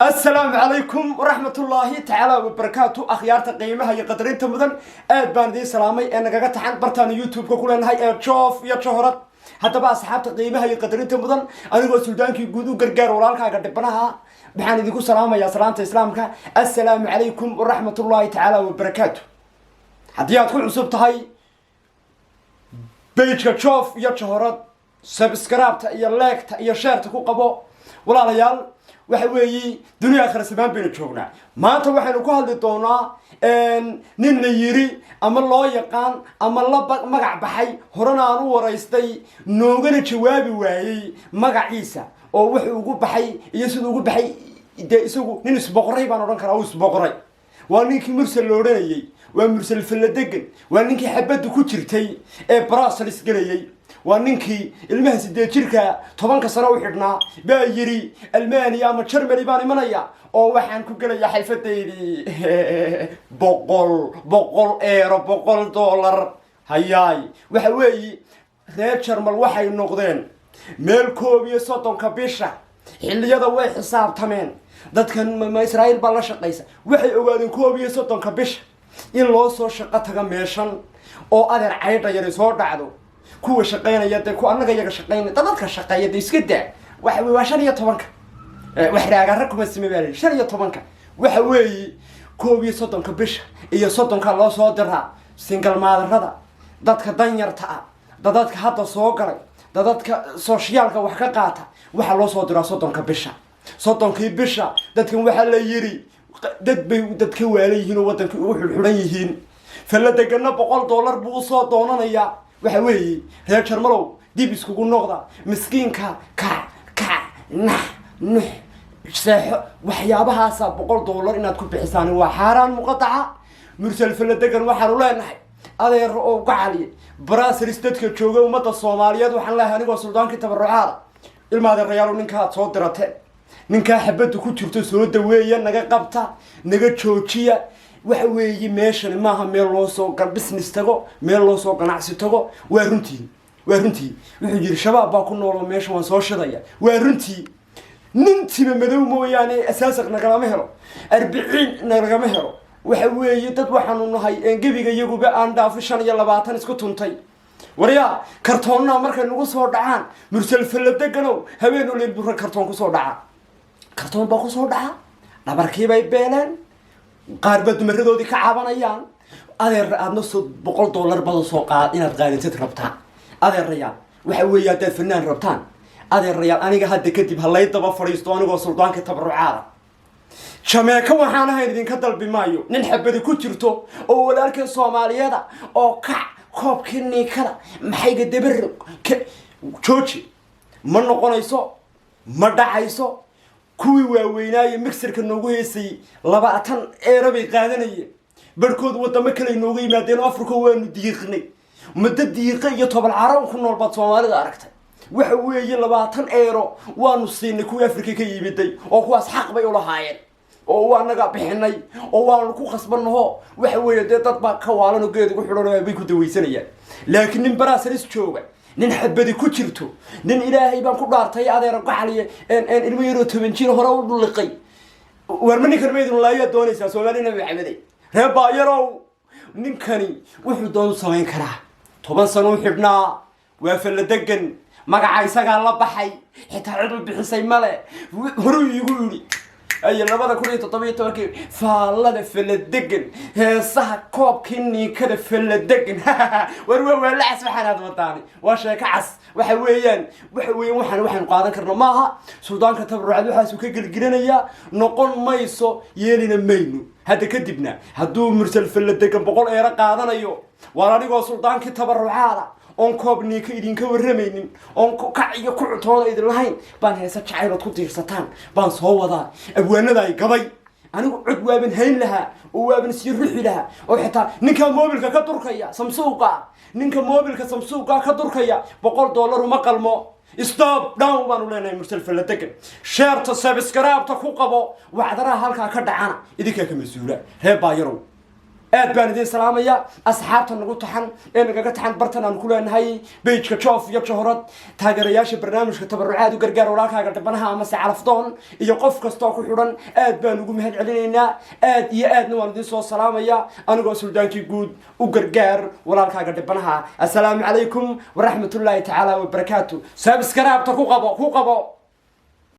السلام عليكم ورحمة الله تعالى وبركاته أخيارة قيمها يقدرين تمدن بان دي سلامي أنا قاعد عن برتان يوتيوب كلنا هاي تشوف يا شهرات حتى بقى أصحاب قيمها يقدرين تمدن أنا قلت السودان كي جودو قرقر ولا لك قاعد بناها بحال ديكو سلامة يا سلامة إسلامك السلام عليكم ورحمة الله تعالى وبركاته حديات كل عصبت هاي بيتك تشوف يا شهرات سبسكرايب يا لايك يا شير تكو قبو ولا ريال وحوي دنيا آخر سبان بين الشغنة ما توحنا كهل دونا نين يري أما الله يقان أما الله مقع بحي هرنا أنو ورئيستي نوغن جوابي وعي مقع عيسى أو وحي وقو بحي يسود وقو بحي يسوقو نين سبقري بانو رنكر أو سبقري وانيكي مرسل لورانيي ومرسل فلدقن وانيكي حبادو كترتي براس الاسقليي وانينكي المهس الدجيركا طبانك سنة وحدنا بايري المانيا أما تشرملي باني منايا أو وحان كوكلا حيفتيدي بقول إيرو بقول دولار هياي وحوي رير تشرمل وحي النقدين ميل كوبي صوتون كبيشة اللي يدا وي حساب تمين dadkan ma Israel baa la shaqeysa waxay ogaadeen koob iyo 30 bish in loo soo shaqo taga meeshan oo adeer caydha yar soo dhacdo kuwa shaqeynaya ku anaga iyaga shaqeynay dadka shaqeeyay iska daa waxa way 15 wax raaga rakuma sameeyay 15 waxa weey koob iyo 30 bish iyo 30 loo soo diraa single maadarada dadka danyarta ah dadka hadda soo galay dadka socialka wax ka qaata waxa loo soo diraa 30 bisha صوتك بيشا دتكن waxa la yiri dad bay dadka waaleeyeen oo wadanka u xulxulan yihiin fala degana $100 buu soo doonanaya waxa weey reer Jarmalow dib iskugu noqda miskiinka ka nah saxo waxyaabahaas $100 inaad ku bixisaan waa xaraan muqataca mursal fala degan waxaan u leenahay adeer oo gacaliye Brazil dadka jooga umada Soomaaliyeed waxaan leeyahay anigoo suldaanka tabarucaad ilmaada reeyal ninka soo diratay ninka xabadu ku jirto soo daweeya naga qabta naga joojiya waxa weeye meeshan maaha meel loo soo gal business tago meel loo soo ganacsi tago waa runtii wuxuu yiri shabaab baa ku nool meeshan waan soo shidaya waa runtii nintiba madow mooyaane asaasaq nagama helo 40 nagama helo waxa weeye dad waxaan u nahay gabiga iyaguba aan dhaaf 25 isku tuntay wariya kartoonna markay nagu soo dhacaan mursal faladegano habeenu leel bur kartoon ku soo dhaca kartoon baa ku soo dhaca dhabarkii bay beeleen qaar bad dumaradoodii ka cabanayaan adeer aadna $100 bada soo qaad inaad qaadintid rabtaa adeer rayaan waxa weeye aad fanaan rabtaan adeer rayaan aniga hadda kadib halay daba fariisto anigoo suldaanka tabarucaada jameeka waxaan ahayn idinka dalbi maayo nin xabadi ku jirto oo walaalka Soomaaliyeed oo ka koobkii ninkada maxay dabar jooji ma noqonayso ma dhacayso kuwii waaweynaaye mixerka noogu heesay 20 eero bay qaadanayeen barkood wadamo kale noogu yimaadeen Afrika waanu diiqnay muddo diiqa iyo 10 carab ku nool bad Soomaalida aragtay waxa weeye 20 eero waanu siinay kuwii Afrika ka yimiday oo kuwaas xaq bay u lahaayeen oo waanaga bixinay oo waanu ku qasbanaho waxa weeye dad baa ka waalan oo geed ugu xidhanay bay ku daweysanayaan laakiin nin Brazil jooga nin xabadi ku jirto nin ilaahay baan ku dhaartay adeer gacaliye ilmo yaro 10 jir hore u dhuliqay warmani karmeedin laaya doonaysa Soomaalina way xabaday reeba yarow ninkani wuxuu doon sameyn karaa 10 sano xibnaa waa faladegan magaca isaga la baxay xitaa cid u bixisay male hore igu yiri ay labada kun iyo 17 faalada faladegan heesaha koobkii ninkada faladegan war la asbaxanaad wadaani waa sheeka cas waxa weeyaan waxaan qaadan karno maaha suldaanka tabarucaad waxa uu ka galgiranaya noqon mayso yeelina mayno hada kadibna haduu mursal faladegan 100 eero qaadanayo waa anigoo suldaanka tabarucaada on koobni ka idinka waramaynin on kac iyo ku cutooda idin lahayn baan heesa jacayl ku tiirsataan baan soo wadaa abwaanada ay gabay anigu cid waaban hayn laha oo waaban si ruuxi laha oo xitaa ninka mobilka ka durkaya Samsung-ga ninka mobilka Samsung-ga ka durkaya $100 uma qalmo stop down baan u leenahay mursal faladegan share to subscribe ta ku qabo wacdaraha halka ka dhacana idinka ka masuula reeba yarow aad baan idin salaamaya asxaabta nagu taxan ee nagaga taxan bartan aan ku leenahay page-ka joof iyo johorad taageerayaasha barnaamijka tabarucaad u gargaar walaalkaaga dhibanaha ama se calafdoon iyo qof kasta oo ku xidhan aad baan ugu mahad celinaynaa aad iyo aadna waan idin soo salaamaya anigoo suldaankii guud u gargaar walaalkaaga dhibanaha assalaamu calaykum waraxmatullaahi tacaala wabarakaatu subscribe-ta ku qabo